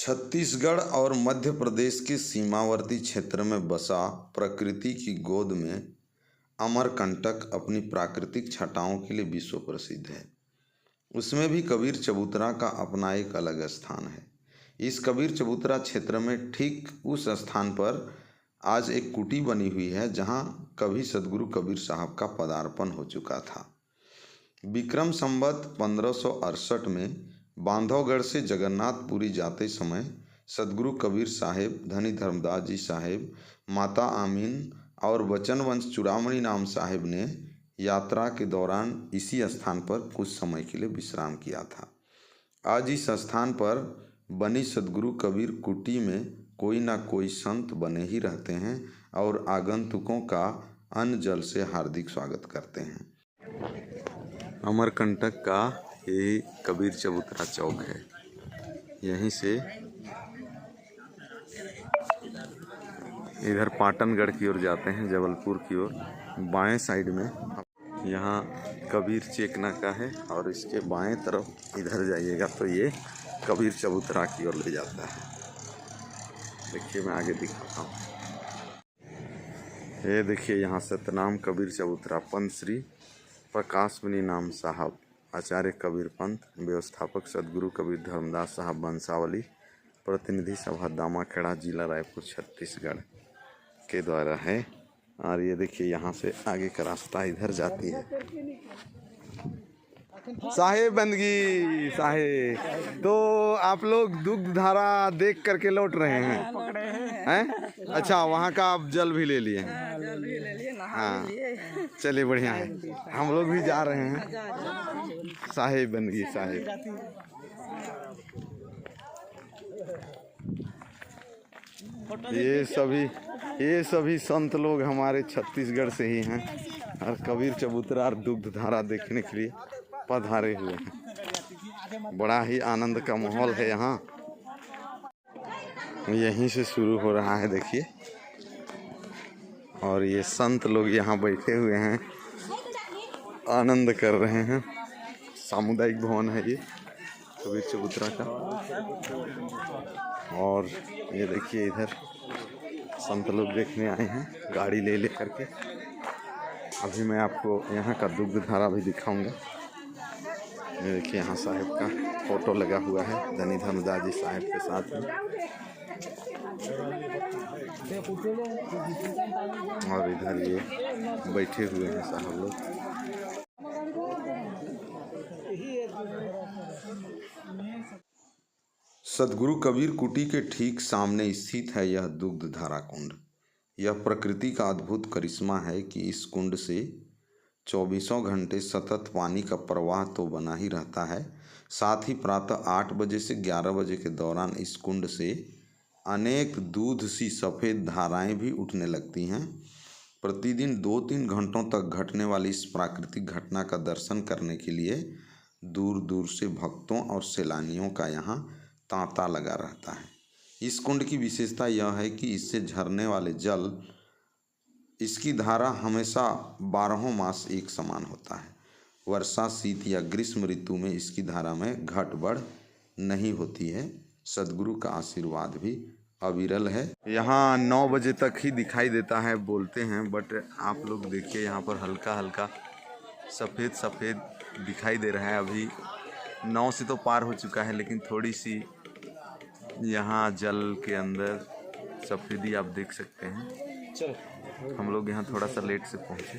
छत्तीसगढ़ और मध्य प्रदेश के सीमावर्ती क्षेत्र में बसा प्रकृति की गोद में अमरकंटक अपनी प्राकृतिक छटाओं के लिए विश्व प्रसिद्ध है। उसमें भी कबीर चबूतरा का अपना एक अलग स्थान है। इस कबीर चबूतरा क्षेत्र में ठीक उस स्थान पर आज एक कुटी बनी हुई है जहां कभी सदगुरु कबीर साहब का पदार्पण हो चुका था। विक्रम संवत 1568 में बांधवगढ़ से जगन्नाथपुरी जाते समय सदगुरु कबीर साहेब, धनी धर्मदास जी साहेब, माता आमीन और वचनवंश चूड़ामणि नाम साहेब ने यात्रा के दौरान इसी स्थान पर कुछ समय के लिए विश्राम किया था। आज इस स्थान पर बनी सदगुरु कबीर कुटी में कोई ना कोई संत बने ही रहते हैं और आगंतुकों का अन्न जल से हार्दिक स्वागत करते हैं। अमरकंटक का यही कबीर चबूतरा चौक है। यहीं से इधर पाटनगढ़ की ओर जाते हैं, जबलपुर की ओर। बाएं साइड में यहाँ कबीर चेक नाका है और इसके बाएं तरफ इधर जाइएगा तो ये कबीर चबूतरा की ओर ले जाता है। देखिए मैं आगे दिखाता हूँ। ये देखिए यहाँ सतनाम कबीर चबूतरा, पंत श्री प्रकाश मुनि नाम साहब, आचार्य कबीर पंथ, व्यवस्थापक सदगुरु कबीर धर्मदास साहब बंसावली, प्रतिनिधि सभा दामाखेड़ा, जिला रायपुर, छत्तीसगढ़ के द्वारा है। और ये देखिए यहाँ से आगे का रास्ता इधर जाती है। साहेब बंदगी साहेब, तो आप लोग दुग्ध धारा देख करके लौट रहे हैं? अच्छा, वहाँ का आप जल भी ले लिए हैं? हाँ, चलिए बढ़िया है। हम लोग भी जा रहे हैं। साहेब बंदगी साहेब। ये सभी संत लोग हमारे छत्तीसगढ़ से ही हैं और कबीर चबूतरा और दुग्ध धारा देखने के लिए पधारे हुए हैं। बड़ा ही आनंद का माहौल है यहाँ। यहीं से शुरू हो रहा है देखिए। और ये संत लोग यहाँ बैठे हुए हैं, आनंद कर रहे हैं। सामुदायिक भवन है ये कबीर चबूतरा का। और ये देखिए इधर संत लोग देखने आए हैं गाड़ी ले करके। अभी मैं आपको यहाँ का दुग्ध धारा भी दिखाऊंगा। ये देखिए यहाँ साहेब का फोटो लगा हुआ है, धनी धर्मदास जी साहेब के साथ में। और इधर ये बैठे हुए हैं साहब लोग। सदगुरु कबीर कुटी के ठीक सामने स्थित है यह दुग्ध धारा कुंड। यह प्रकृति का अद्भुत करिश्मा है कि इस कुंड से 24 घंटे सतत पानी का प्रवाह तो बना ही रहता है। साथ ही प्रातः 8 बजे से 11 बजे के दौरान इस कुंड से अनेक दूध सी सफ़ेद धाराएं भी उठने लगती हैं। प्रतिदिन 2-3 घंटों तक घटने वाली इस प्राकृतिक घटना का दर्शन करने के लिए दूर दूर से भक्तों और सैलानियों का यहाँ तांता लगा रहता है। इस कुंड की विशेषता यह है कि इससे झरने वाले जल, इसकी धारा हमेशा 12 मास एक समान होता है। वर्षा, शीत या ग्रीष्म ऋतु में इसकी धारा में घट बढ़ नहीं होती है। सदगुरु का आशीर्वाद भी अविरल है। यहाँ 9 बजे तक ही दिखाई देता है बोलते हैं, बट आप लोग देखिए यहाँ पर हल्का हल्का सफ़ेद सफ़ेद दिखाई दे रहा है। अभी 9 से तो पार हो चुका है, लेकिन थोड़ी सी यहाँ जल के अंदर सफ़ेदी आप देख सकते हैं। हम लोग यहाँ थोड़ा सा लेट से पहुँचे,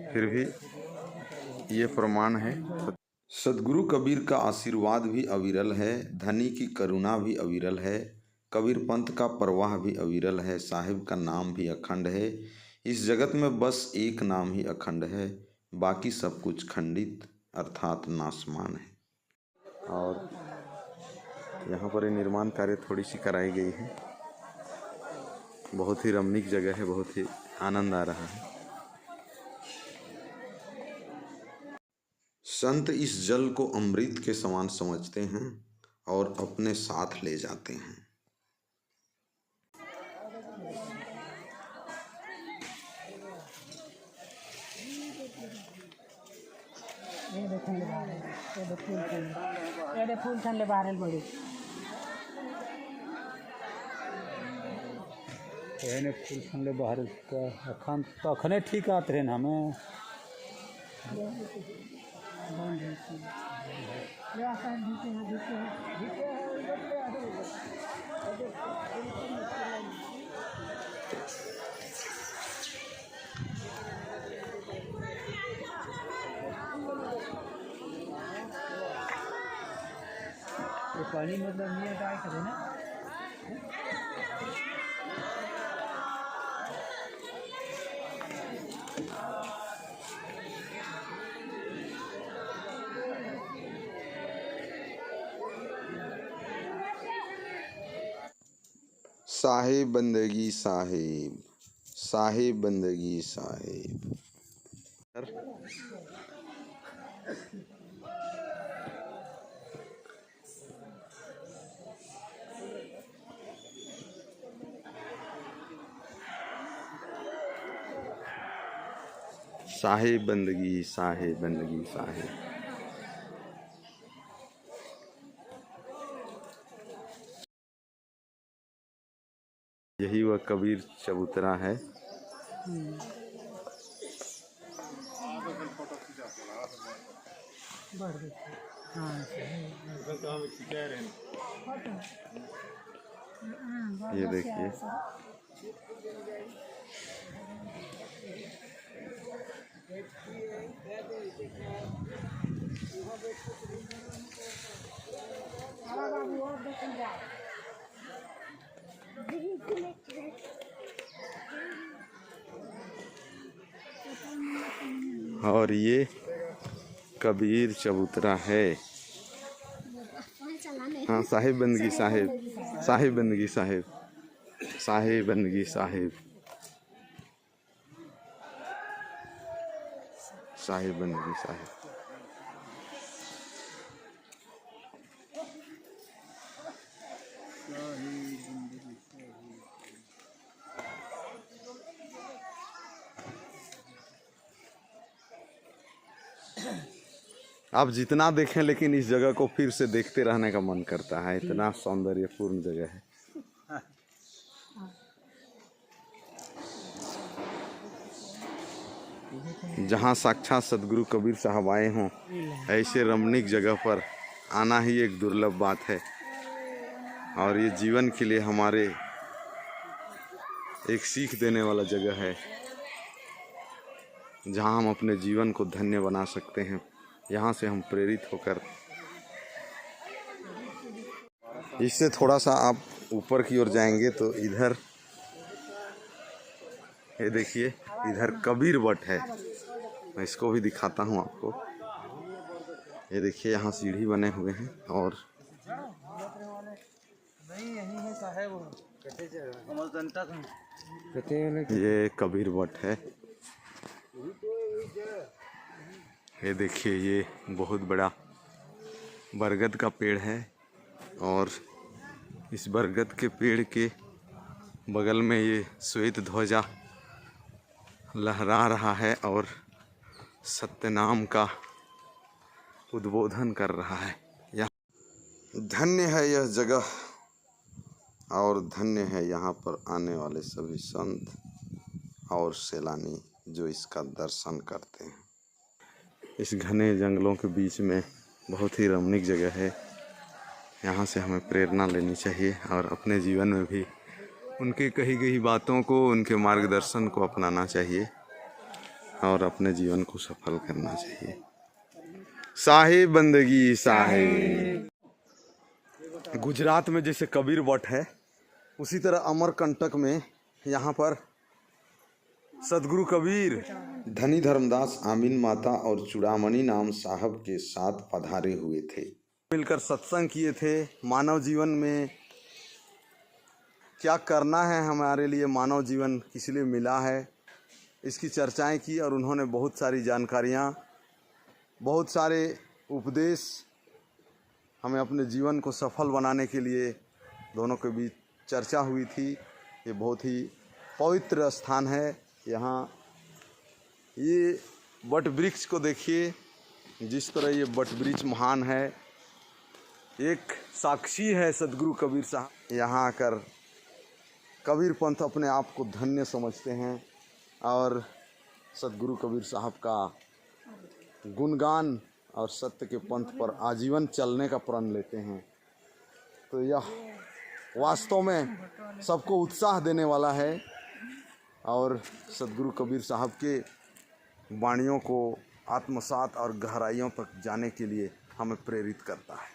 फिर भी ये प्रमाण है। सदगुरु कबीर का आशीर्वाद भी अविरल है, धनी की करुणा भी अविरल है, कबीर पंथ का प्रवाह भी अविरल है, साहिब का नाम भी अखंड है। इस जगत में बस एक नाम ही अखंड है, बाकी सब कुछ खंडित अर्थात नाशमान है। और यहाँ पर निर्माण कार्य थोड़ी सी कराई गई है। बहुत ही रमणीक जगह है, बहुत ही आनंद आ रहा है। संत इस जल को अमृत के समान समझते हैं और अपने साथ ले जाते हैं। एडे फूल ठंडे बारल बड़ी एने फूल ठंडे बाहर अखन तो अखने ठीक आते रहे ना हमें ये पानी मतलब नहीं आता करे ना साहिब बंदगी साहिब, साहिब बंदगी साहिब। साहिब बंदगी साहिब बंदगी साहिब। यही वह कबीर चबूतरा है। ये देखिए और ये कबीर चबूतरा है। हाँ, साहिब बंदगी साहिब, साहिब बंदगी साहिब, साहिब बंदगी साहिब, साहिब बंदगी साहिब। आप जितना देखें लेकिन इस जगह को फिर से देखते रहने का मन करता है, इतना सौंदर्यपूर्ण जगह है। जहाँ साक्षात सदगुरु कबीर साहब आए हों, ऐसे रमणीक जगह पर आना ही एक दुर्लभ बात है। और ये जीवन के लिए हमारे एक सीख देने वाला जगह है, जहाँ हम अपने जीवन को धन्य बना सकते हैं। यहाँ से हम प्रेरित होकर, इससे थोड़ा सा आप ऊपर की ओर जाएंगे तो इधर ये देखिए, इधर कबीर वट है। मैं इसको भी दिखाता हूँ आपको। ये देखिए, यहाँ सीढ़ी बने हुए हैं और ये कबीर वट है। ये देखिए, ये बहुत बड़ा बरगद का पेड़ है और इस बरगद के पेड़ के बगल में ये श्वेत ध्वजा लहरा रहा है और सत्यनाम का उद्बोधन कर रहा है। यह धन्य है यह जगह और धन्य है यहाँ पर आने वाले सभी संत और सैलानी जो इसका दर्शन करते हैं। इस घने जंगलों के बीच में बहुत ही रमणीक जगह है। यहाँ से हमें प्रेरणा लेनी चाहिए और अपने जीवन में भी उनके कही गई बातों को, उनके मार्गदर्शन को अपनाना चाहिए और अपने जीवन को सफल करना चाहिए। साहिब बंदगी साहिब। गुजरात में जैसे कबीर वट है, उसी तरह अमरकंटक में यहाँ पर सदगुरु कबीर धनी धर्मदास आमीन माता और चूड़ामणि नाम साहब के साथ पधारे हुए थे। मिलकर सत्संग किए थे। मानव जीवन में क्या करना है, हमारे लिए मानव जीवन किस लिए मिला है, इसकी चर्चाएं की और उन्होंने बहुत सारी जानकारियाँ, बहुत सारे उपदेश हमें अपने जीवन को सफल बनाने के लिए दोनों के बीच चर्चा हुई थी। ये बहुत ही पवित्र स्थान है। यहाँ ये वट वृक्ष को देखिए, जिस तरह ये बट ब्रिज महान है, एक साक्षी है सदगुरु कबीर साहब। यहाँ आकर कबीर पंथ अपने आप को धन्य समझते हैं और सदगुरु कबीर साहब का गुणगान और सत्य के पंथ पर आजीवन चलने का प्रण लेते हैं। तो यह वास्तव में सबको उत्साह देने वाला है और सदगुरु कबीर साहब के वाणियों को आत्मसात और गहराइयों तक जाने के लिए हमें प्रेरित करता है।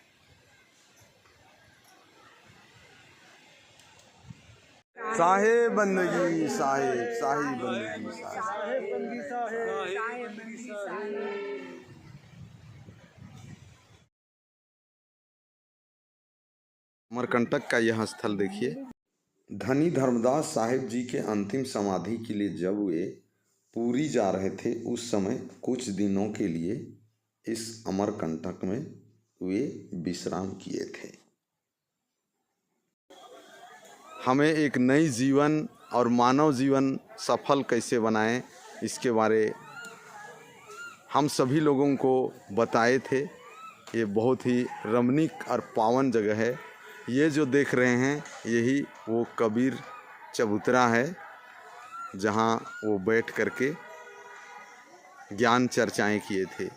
साहेब बंदगी साहेब, साहेब बंदगी साहेब। अमरकंटक का यह स्थल देखिए। धनी धर्मदास साहिब जी के अंतिम समाधि के लिए जब वे पूरी जा रहे थे, उस समय कुछ दिनों के लिए इस अमरकंटक में वे विश्राम किए थे। हमें एक नई जीवन और मानव जीवन सफल कैसे बनाएं, इसके बारे हम सभी लोगों को बताए थे। ये बहुत ही रमणीक और पावन जगह है। ये जो देख रहे हैं यही वो कबीर चबूतरा है, जहाँ वो बैठ करके ज्ञान चर्चाएं किए थे।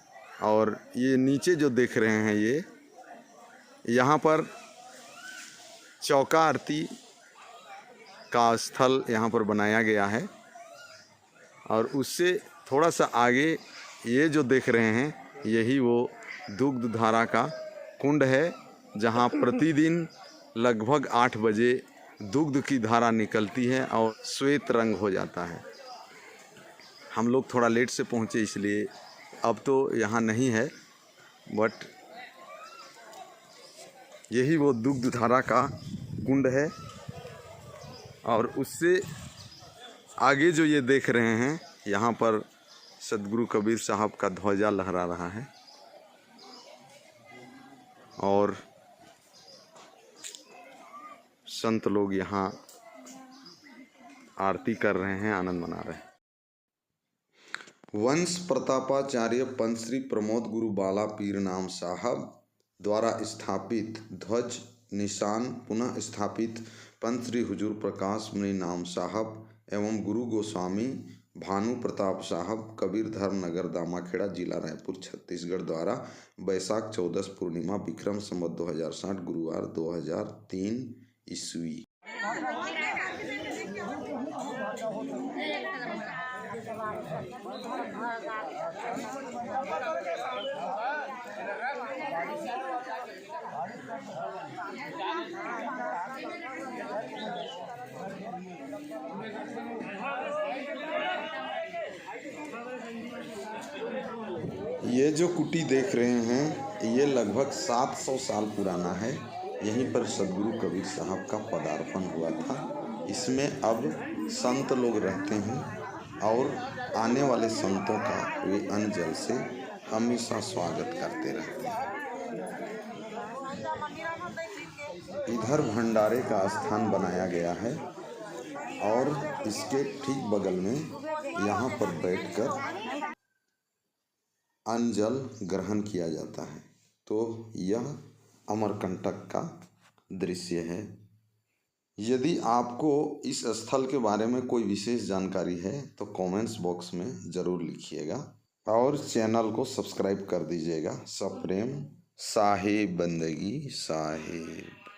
और ये नीचे जो देख रहे हैं ये यहाँ पर चौका आरती का स्थल यहाँ पर बनाया गया है। और उससे थोड़ा सा आगे ये जो देख रहे हैं यही वो दुग्ध धारा का कुंड है, जहाँ प्रतिदिन लगभग 8 बजे दुग्ध की धारा निकलती है और श्वेत रंग हो जाता है। हम लोग थोड़ा लेट से पहुँचे इसलिए अब तो यहाँ नहीं है, बट यही वो दुग्ध धारा का कुंड है। और उससे आगे जो ये देख रहे हैं यहाँ पर सदगुरु कबीर साहब का ध्वजा लहरा रहा है और संत लोग यहाँ आरती कर रहे हैं, आनंद मना रहे हैं। वंश प्रतापाचार्य पंत श्री प्रमोद गुरु बाला पीर नाम साहब द्वारा स्थापित ध्वज निशान पुनः स्थापित पंत श्री हुजूर प्रकाश मुनि नाम साहब एवं गुरु गोस्वामी भानु प्रताप साहब कबीर धर्म नगर दामाखेड़ा जिला रायपुर छत्तीसगढ़ द्वारा बैसाख 14 पूर्णिमा विक्रम संवत 2060 गुरुवार 2003 ईस्वी। ये जो कुटी देख रहे हैं ये लगभग 700 साल पुराना है। यहीं पर सदगुरु कबीर साहब का पदार्पण हुआ था। इसमें अब संत लोग रहते हैं और आने वाले संतों का वे अन्न जल से हमेशा स्वागत करते रहते हैं। इधर भंडारे का स्थान बनाया गया है और इसके ठीक बगल में यहाँ पर बैठकर अन्न जल ग्रहण किया जाता है। तो यह अमरकंटक का दृश्य है। यदि आपको इस स्थल के बारे में कोई विशेष जानकारी है तो कमेंट्स बॉक्स में ज़रूर लिखिएगा और चैनल को सब्सक्राइब कर दीजिएगा। सप्रेम साहेब बंदगी साहेब।